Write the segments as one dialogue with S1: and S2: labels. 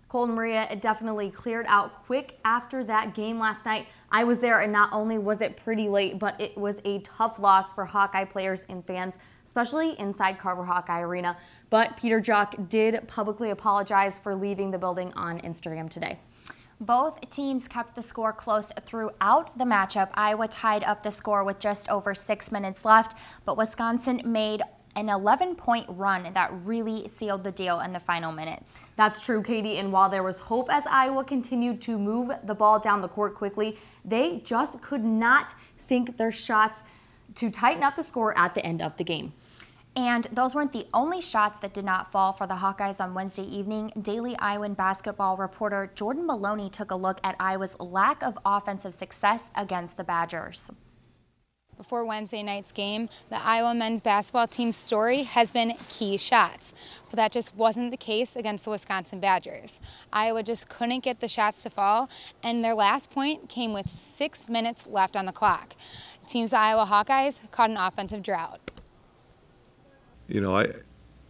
S1: Cole and Maria, it definitely cleared out quick after that game last night. I was there, and not only was it pretty late, but it was a tough loss for Hawkeye players and fans, especially inside Carver Hawkeye Arena. But Peter Jok did publicly apologize for leaving the building on Instagram today.
S2: Both teams kept the score close throughout the matchup. Iowa tied up the score with just over 6 minutes left, but Wisconsin made an 11-point run that really sealed the deal in the final minutes.
S1: That's true, Katie, and while there was hope as Iowa continued to move the ball down the court quickly, they just could not sink their shots to tighten up the score at the end of the game.
S2: And those weren't the only shots that did not fall for the Hawkeyes on Wednesday evening. Daily Iowan basketball reporter Jordan Maloney took a look at Iowa's lack of offensive success against the Badgers.
S3: Before Wednesday night's game, the Iowa men's basketball team's story has been key shots, but that just wasn't the case against the Wisconsin Badgers. Iowa just couldn't get the shots to fall, and their last point came with 6 minutes left on the clock. It seems the Iowa Hawkeyes caught an offensive drought.
S4: You know, I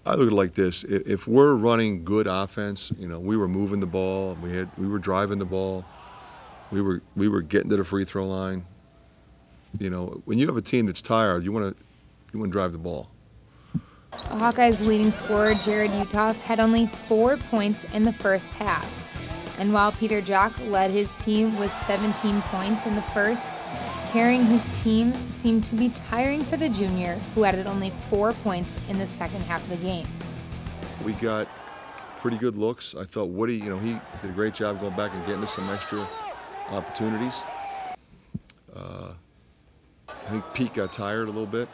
S4: look at it like this. If we're running good offense, you know, we were moving the ball, we were driving the ball, we were getting to the free throw line. You know, when you have a team that's tired, you want to drive the ball.
S3: The Hawkeyes' leading scorer, Jared Uthoff, had only 4 points in the first half. And while Peter Jok led his team with 17 points in the first, carrying his team seemed to be tiring for the junior, who added only 4 points in the second half of the game.
S4: We got pretty good looks. I thought Woody, you know, he did a great job going back and getting us some extra opportunities. I think Pete got tired a little bit.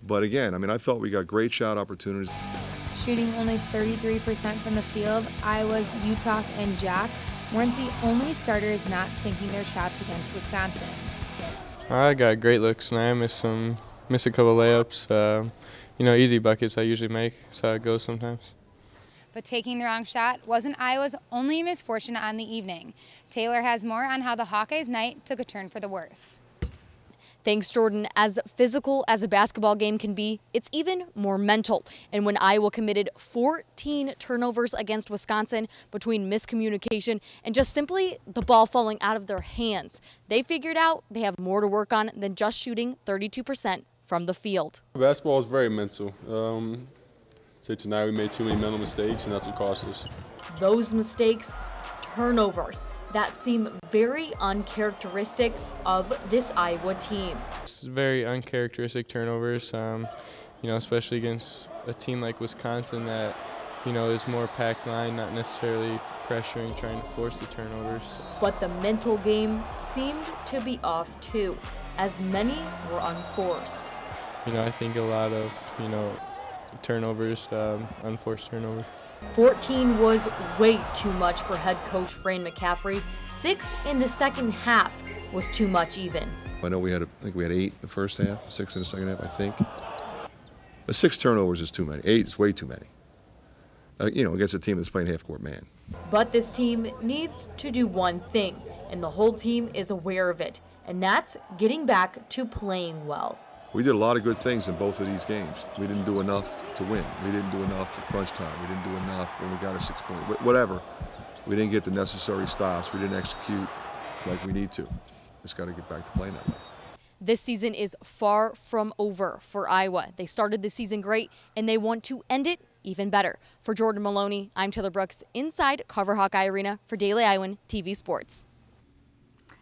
S4: But again, I mean, I thought we got great shot opportunities.
S3: Shooting only 33% from the field, Iowa's Uthoff and Jok weren't the only starters not sinking their shots against Wisconsin.
S5: I got great looks, and I missed a couple layups. You know, easy buckets I usually make, so it goes sometimes.
S3: But taking the wrong shot wasn't Iowa's only misfortune on the evening. Taylor has more on how the Hawkeyes' night took a turn for the worse.
S1: Thanks, Jordan. As physical as a basketball game can be, it's even more mental. And when Iowa committed 14 turnovers against Wisconsin between miscommunication and just simply the ball falling out of their hands, they figured out they have more to work on than just shooting 32% from the field.
S6: Basketball is very mental. So tonight we made too many mental mistakes, and that's what cost us.
S1: Those mistakes, turnovers, that seem very uncharacteristic of this Iowa team.
S5: It's very uncharacteristic turnovers, you know, especially against a team like Wisconsin that, you know, is more packed line, not necessarily pressuring, trying to force the turnovers.
S1: But the mental game seemed to be off too, as many were unforced.
S5: You know, I think a lot of, you know, turnovers, unforced turnovers.
S1: 14 was way too much for head coach Fran McCaffrey. 6 in the second half was too much even.
S4: I know I think we had 8 in the first half, 6 in the second half, I think. But 6 turnovers is too many. 8 is way too many. You know, against a team that's playing half-court man.
S1: But this team needs to do one thing, and the whole team is aware of it, and that's getting back to playing well.
S4: We did a lot of good things in both of these games. We didn't do enough to win. We didn't do enough for crunch time. We didn't do enough when we got a 6-point, whatever. We didn't get the necessary stops. We didn't execute like we need to. Just got to get back to playing that way.
S1: This season is far from over for Iowa. They started the season great, and they want to end it even better. For Jordan Maloney, I'm Taylor Brooks inside Carver Hawkeye Arena for Daily Iowan TV Sports.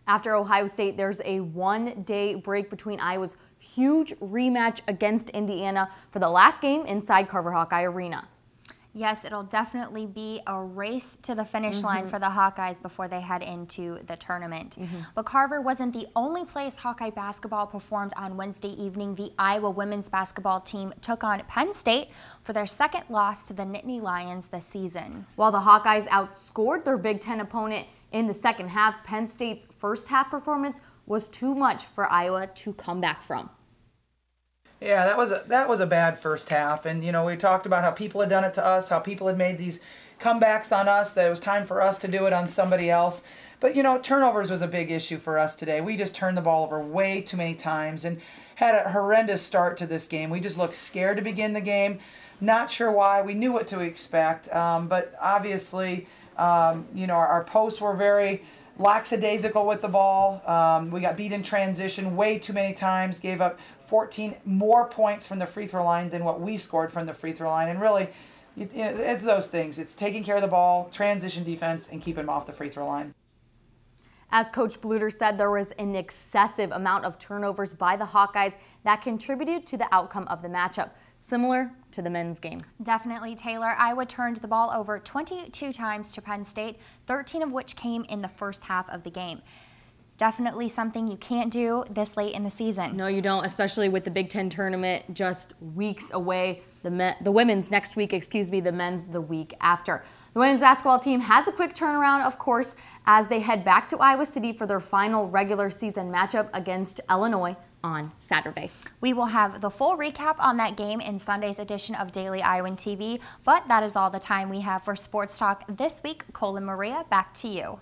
S1: After Ohio State, there's a one-day break between Iowa's huge rematch against Indiana for the last game inside Carver Hawkeye Arena.
S2: Yes, it'll definitely be a race to the finish line for the Hawkeyes before they head into the tournament. But Carver wasn't the only place Hawkeye basketball performed on Wednesday evening. The Iowa women's basketball team took on Penn State for their second loss to the Nittany Lions this season.
S1: While the Hawkeyes outscored their Big Ten opponent in the second half, Penn State's first half performance was too much for Iowa to come back from.
S7: Yeah, that was a bad first half, and you know, we talked about how people had done it to us, how people had made these comebacks on us, that it was time for us to do it on somebody else. But you know, turnovers was a big issue for us today. We just turned the ball over way too many times and had a horrendous start to this game. We just looked scared to begin the game. Not sure why. We knew what to expect, but obviously, our posts were very lackadaisical with the ball. We got beat in transition way too many times, gave up 14 more points from the free throw line than what we scored from the free throw line. And really, it's those things. It's taking care of the ball, transition defense, and keeping them off the free throw line.
S1: As Coach Bluter said, there was an excessive amount of turnovers by the Hawkeyes that contributed to the outcome of the matchup, similar to the men's game.
S2: Definitely, Taylor. Iowa turned the ball over 22 times to Penn State, 13 of which came in the first half of the game. Definitely something you can't do this late in the season.
S1: No, you don't, especially with the Big Ten tournament just weeks away. The women's next week, the men's the week after. The women's basketball team has a quick turnaround, of course, as they head back to Iowa City for their final regular season matchup against Illinois on Saturday.
S2: We will have the full recap on that game in Sunday's edition of Daily Iowan TV, but that is all the time we have for Sports Talk this week. Cole and Maria, back to you.